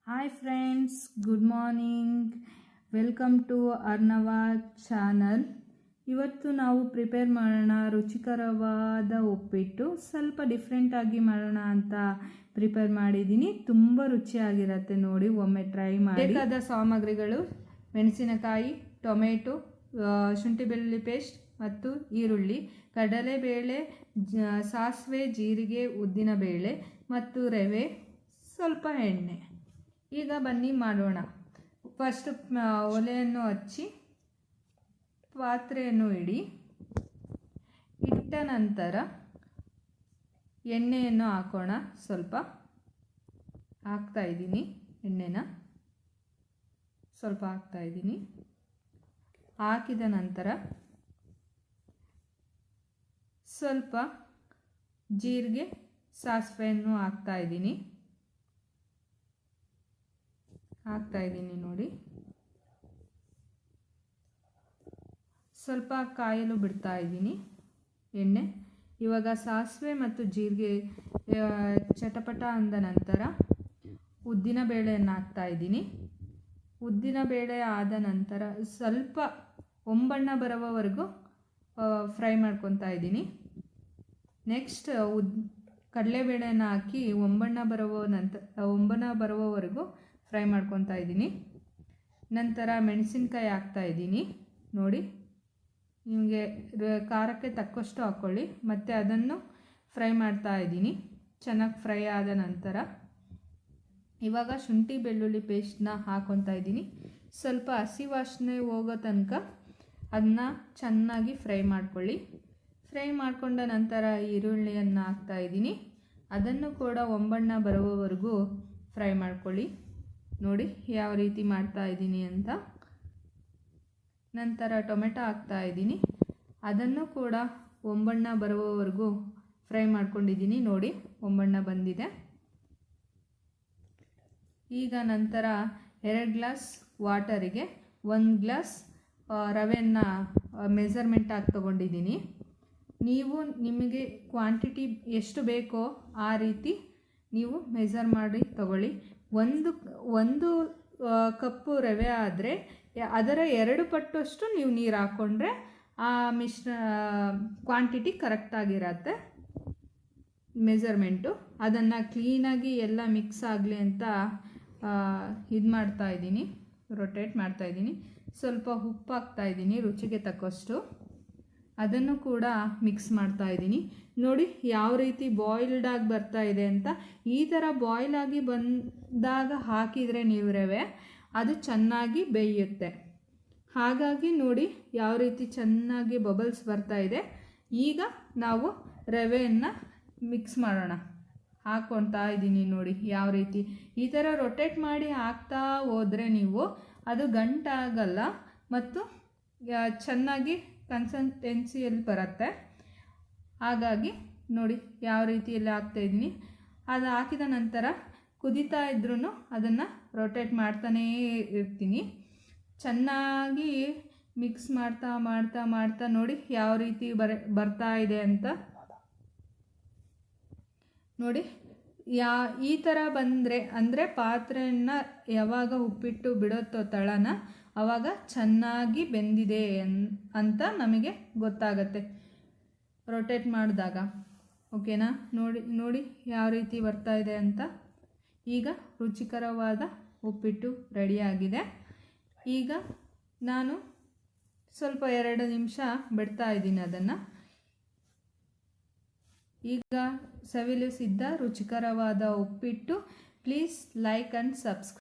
Hi friends, good morning. Welcome to Arnava channel. ಇವತ್ತು ನಾವು prepare ಮಾಡೋಣ ರುಚಿಕರವಾದ ಉಪ್ಪಿಟ್ಟು. ಸ್ವಲ್ಪ ಡಿಫ್ರೆಂಟಾಗಿ ಮಾಡೋಣ ಅಂತ ಪ್ರಿಪೇರ್ ಮಾಡಿದ್ದೀನಿ. ತುಂಬ ರುಚಿಯಾಗಿರುತ್ತೆ, ನೋಡಿ ಒಮ್ಮೆ ಟ್ರೈ ಮಾಡಿ. ಬೇಕಾದ ಸಾಮಗ್ರಿಗಳು: ಮೆಣಸಿನಕಾಯಿ, ಟೊಮೆಟೊ, ಶುಂಠಿ ಬೆಳ್ಳುಳ್ಳಿ ಪೇಸ್ಟ್ ಮತ್ತು ಈರುಳ್ಳಿ, ಕಡಲೆಬೇಳೆ, ಸಾಸಿವೆ, ಜೀರಿಗೆ, ಉದ್ದಿನಬೇಳೆ ಮತ್ತು ರವೆ, ಸ್ವಲ್ಪ ಎಣ್ಣೆ. ಈಗ ಬನ್ನಿ ಮಾಡೋಣ. ಫಸ್ಟ್ ಒಲೆಯನ್ನು ಹಚ್ಚಿ ಪಾತ್ರೆಯನ್ನು ಇಡಿ. ಇಟ್ಟ ನಂತರ ಎಣ್ಣೆಯನ್ನು ಹಾಕೋಣ. ಸ್ವಲ್ಪ ಹಾಕ್ತಾ ಇದ್ದೀನಿ, ಎಣ್ಣೆನ ಸ್ವಲ್ಪ ಹಾಕ್ತಾ ಇದ್ದೀನಿ. ಹಾಕಿದ ನಂತರ ಸ್ವಲ್ಪ ಜೀರಿಗೆ, ಸಾಸಿವೆಯನ್ನು ಹಾಕ್ತಾ ಇದ್ದೀನಿ ನೋಡಿ. ಸ್ವಲ್ಪ ಕಾಯಲು ಬಿಡ್ತಾ ಇದ್ದೀನಿ ಎಣ್ಣೆ. ಇವಾಗ ಸಾಸಿವೆ ಮತ್ತು ಜೀರಿಗೆ ಚಟಪಟ ಅಂದ ನಂತರ ಉದ್ದಿನ ಬೇಳೆಯನ್ನು ಹಾಕ್ತಾ ಇದ್ದೀನಿ. ಉದ್ದಿನ ಬೇಳೆ ಆದ ನಂತರ ಸ್ವಲ್ಪ ಹೊಂಬಣ್ಣ ಬರೋವರೆಗೂ ಫ್ರೈ ಮಾಡ್ಕೊತಾ ಇದ್ದೀನಿ. ನೆಕ್ಸ್ಟ್ ಕಡಲೆಬೇಳೆಯನ್ನು ಹಾಕಿ ಹೊಂಬಣ್ಣ ಬರುವವರೆಗೂ ಫ್ರೈ ಮಾಡ್ಕೊತಾ ಇದ್ದೀನಿ. ನಂತರ ಮೆಣಸಿನ್ಕಾಯಿ ಹಾಕ್ತಾ ಇದ್ದೀನಿ ನೋಡಿ. ನಿಮಗೆ ಖಾರಕ್ಕೆ ತಕ್ಕಷ್ಟು ಹಾಕ್ಕೊಳ್ಳಿ. ಮತ್ತು ಅದನ್ನು ಫ್ರೈ ಮಾಡ್ತಾ ಇದ್ದೀನಿ. ಚೆನ್ನಾಗಿ ಫ್ರೈ ಆದ ನಂತರ ಇವಾಗ ಶುಂಠಿ ಬೆಳ್ಳುಳ್ಳಿ ಪೇಸ್ಟನ್ನ ಹಾಕ್ಕೊತಾ ಇದ್ದೀನಿ. ಸ್ವಲ್ಪ ಹಸಿ ವಾಸನೆ ಹೋಗೋ ತನಕ ಅದನ್ನ ಚೆನ್ನಾಗಿ ಫ್ರೈ ಮಾಡ್ಕೊಳ್ಳಿ. ಫ್ರೈ ಮಾಡಿಕೊಂಡ ನಂತರ ಈರುಳ್ಳಿಯನ್ನು ಹಾಕ್ತಾ ಇದ್ದೀನಿ. ಅದನ್ನು ಕೂಡ ಹೊಂಬಣ್ಣ ಬರುವವರೆಗೂ ಫ್ರೈ ಮಾಡ್ಕೊಳ್ಳಿ. ನೋಡಿ ಯಾವ ರೀತಿ ಮಾಡ್ತಾ ಇದ್ದೀನಿ ಅಂತ. ನಂತರ ಟೊಮೆಟೊ ಹಾಕ್ತಾ ಇದ್ದೀನಿ. ಅದನ್ನು ಕೂಡ ಹೊಂಬಣ್ಣ ಬರುವವರೆಗೂ ಫ್ರೈ ಮಾಡ್ಕೊಂಡಿದ್ದೀನಿ ನೋಡಿ. ಹೊಂಬಣ್ಣ ಬಂದಿದೆ. ಈಗ ನಂತರ 2 ಗ್ಲಾಸ್ ವಾಟರಿಗೆ 1 ಗ್ಲಾಸ್ ರವೆಯನ್ನು ಮೆಜರ್ಮೆಂಟ್ ಆಗಿ ತೊಗೊಂಡಿದ್ದೀನಿ. ನೀವು ನಿಮಗೆ ಕ್ವಾಂಟಿಟಿ ಎಷ್ಟು ಬೇಕೋ ಆ ರೀತಿ ನೀವು ಮೆಜರ್ ಮಾಡಿ ತಗೊಳ್ಳಿ. ಒಂದು ಕಪ್ಪು ರವೆ ಆದರೆ ಅದರ 2 ಪಟ್ಟಷ್ಟು ನೀವು ನೀರು ಹಾಕ್ಕೊಂಡ್ರೆ ಆ ಕ್ವಾಂಟಿಟಿ ಕರೆಕ್ಟಾಗಿರತ್ತೆ ಮೆಜರ್ಮೆಂಟು. ಅದನ್ನು ಕ್ಲೀನಾಗಿ ಎಲ್ಲ ಮಿಕ್ಸ್ ಆಗಲಿ ಅಂತ ಇದು ಮಾಡ್ತಾಯಿದ್ದೀನಿ, ರೊಟೇಟ್ ಮಾಡ್ತಾಯಿದ್ದೀನಿ. ಸ್ವಲ್ಪ ಉಪ್ಪು ಹಾಕ್ತಾಯಿದ್ದೀನಿ ರುಚಿಗೆ ತಕ್ಕಷ್ಟು. ಅದನ್ನು ಕೂಡ ಮಿಕ್ಸ್ ಮಾಡ್ತಾಯಿದ್ದೀನಿ ನೋಡಿ. ಯಾವ ರೀತಿ ಬಾಯ್ಲ್ಡಾಗಿ ಬರ್ತಾ ಇದೆ ಅಂತ. ಈ ಥರ ಬಾಯ್ಲಾಗಿ ಬಂದಾಗ ಹಾಕಿದರೆ ನೀವು ರವೆ ಅದು ಚೆನ್ನಾಗಿ ಬೇಯುತ್ತೆ. ಹಾಗಾಗಿ ನೋಡಿ ಯಾವ ರೀತಿ ಚೆನ್ನಾಗಿ ಬಬಲ್ಸ್ ಬರ್ತಾ ಇದೆ. ಈಗ ನಾವು ರವೆಯನ್ನು ಮಿಕ್ಸ್ ಮಾಡೋಣ. ಹಾಕ್ಕೊತಾ ಇದ್ದೀನಿ ನೋಡಿ ಯಾವ ರೀತಿ. ಈ ಥರ ರೊಟೇಟ್ ಮಾಡಿ ಹಾಕ್ತಾ ಹೋದರೆ ನೀವು ಅದು ಗಂಟಾಗಲ್ಲ ಮತ್ತು ಚೆನ್ನಾಗಿ ಕನ್ಸಿಸ್ಟೆನ್ಸಿಯಲ್ಲಿ ಬರುತ್ತೆ. ಹಾಗಾಗಿ ನೋಡಿ ಯಾವ ರೀತಿಯಲ್ಲಿ ಹಾಕ್ತಾಯಿದ್ದೀನಿ. ಅದು ಹಾಕಿದ ನಂತರ ಕುದೀತಾ ಇದ್ರೂ ಅದನ್ನು ರೊಟೇಟ್ ಮಾಡ್ತಾನೇ ಇರ್ತೀನಿ. ಚೆನ್ನಾಗಿ ಮಿಕ್ಸ್ ಮಾಡ್ತಾ ಮಾಡ್ತಾ ಮಾಡ್ತಾ ನೋಡಿ ಯಾವ ರೀತಿ ಬರ್ತಾ ಇದೆ ಅಂತ ನೋಡಿ. ಈ ಥರ ಬಂದರೆ ಅಂದರೆ ಪಾತ್ರೆಯನ್ನು ಯಾವಾಗ ಉಪ್ಪಿಟ್ಟು ಬಿಡುತ್ತೋ ತಳನ ಆವಾಗ ಚೆನ್ನಾಗಿ ಬೆಂದಿದೆ ಅಂತ ನಮಗೆ ಗೊತ್ತಾಗತ್ತೆ ರೊಟೇಟ್ ಮಾಡಿದಾಗ. ಓಕೆನಾ? ನೋಡಿ ಯಾವ ರೀತಿ ಬರ್ತಾ ಇದೆ ಅಂತ. ಈಗ ರುಚಿಕರವಾದ ಉಪ್ಪಿಟ್ಟು ರೆಡಿಯಾಗಿದೆ. ಈಗ ನಾನು ಸ್ವಲ್ಪ 2 ನಿಮಿಷ ಬಿಡ್ತಾ ಇದ್ದೀನಿ ಅದನ್ನು. ಈಗ ಸವಿಲು ಸಿದ್ಧ ರುಚಿಕರವಾದ ಉಪ್ಪಿಟ್ಟು. Please like and subscribe.